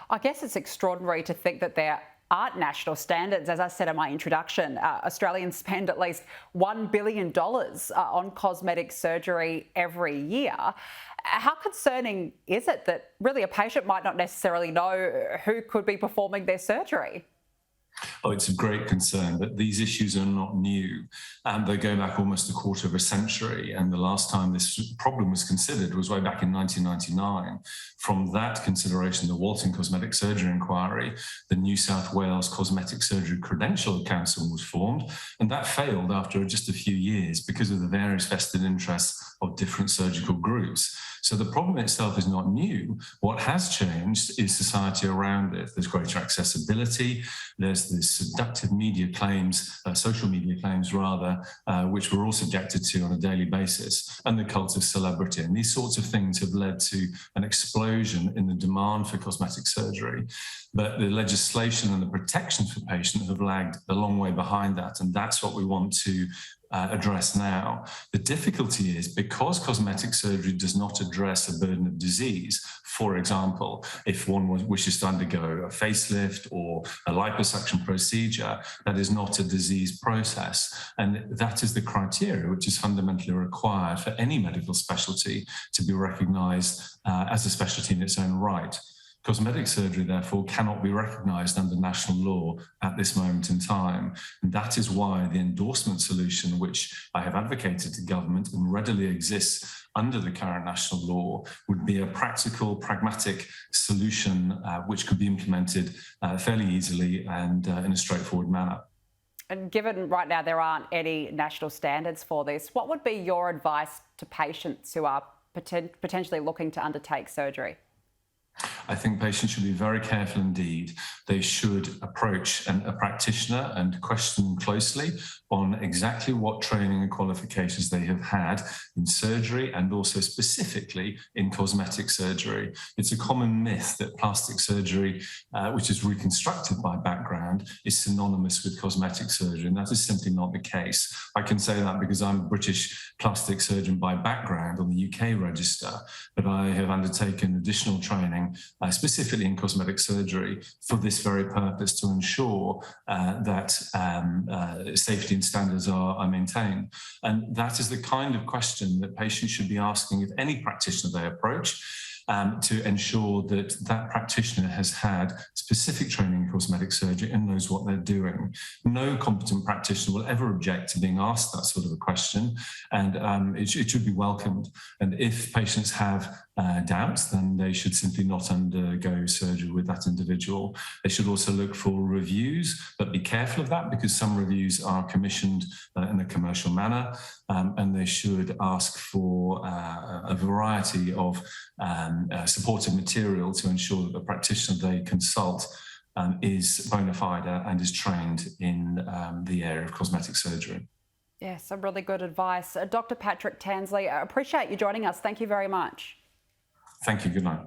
I guess it's extraordinary to think that there aren't national standards. As I said in my introduction, Australians spend at least $1 billion on cosmetic surgery every year. How concerning is it that really a patient might not necessarily know who could be performing their surgery? Oh, it's a great concern, but these issues are not new. They go back almost a quarter of a century, and the last time this problem was considered was way back in 1999. From that consideration, the Walton Cosmetic Surgery Inquiry, the New South Wales Cosmetic Surgery Credential Council was formed, and that failed after just a few years because of the various vested interests of different surgical groups. So the problem itself is not new. What has changed is society around it. There's greater accessibility. There's this seductive media claims, social media claims rather, which we're all subjected to on a daily basis, and the cult of celebrity. And these sorts of things have led to an explosion in the demand for cosmetic surgery. But the legislation and the protections for patients have lagged a long way behind that. And that's what we want to address now. The difficulty is because cosmetic surgery does not address a burden of disease. For example, if one wishes to undergo a facelift or a liposuction procedure, that is not a disease process. And that is the criteria which is fundamentally required for any medical specialty to be recognised as a specialty in its own right. Cosmetic surgery, therefore, cannot be recognised under national law at this moment in time. And that is why the endorsement solution, which I have advocated to government and readily exists under the current national law, would be a practical, pragmatic solution which could be implemented fairly easily and in a straightforward manner. And given right now there aren't any national standards for this, what would be your advice to patients who are potentially looking to undertake surgery? I think patients should be very careful indeed. They should approach a practitioner and question them closely on exactly what training and qualifications they have had in surgery and also specifically in cosmetic surgery. It's a common myth that plastic surgery, which is reconstructive by background, is synonymous with cosmetic surgery, and that is simply not the case. I can say that because I'm a British plastic surgeon by background on the UK register, but I have undertaken additional training specifically in cosmetic surgery for this very purpose, to ensure that safety and standards are maintained. And that is the kind of question that patients should be asking of any practitioner they approach, to ensure that that practitioner has had specific training in cosmetic surgery and knows what they're doing. No competent practitioner will ever object to being asked that sort of a question, and it should be welcomed. And if patients have doubts, then they should simply not undergo surgery with that individual. They should also look for reviews, but be careful of that because some reviews are commissioned in a commercial manner, and they should ask for a variety of supportive material to ensure that the practitioner they consult is bona fide and is trained in the area of cosmetic surgery. Yes, some really good advice. Dr. Patrick Tansley, I appreciate you joining us. Thank you very much. Thank you. Good night.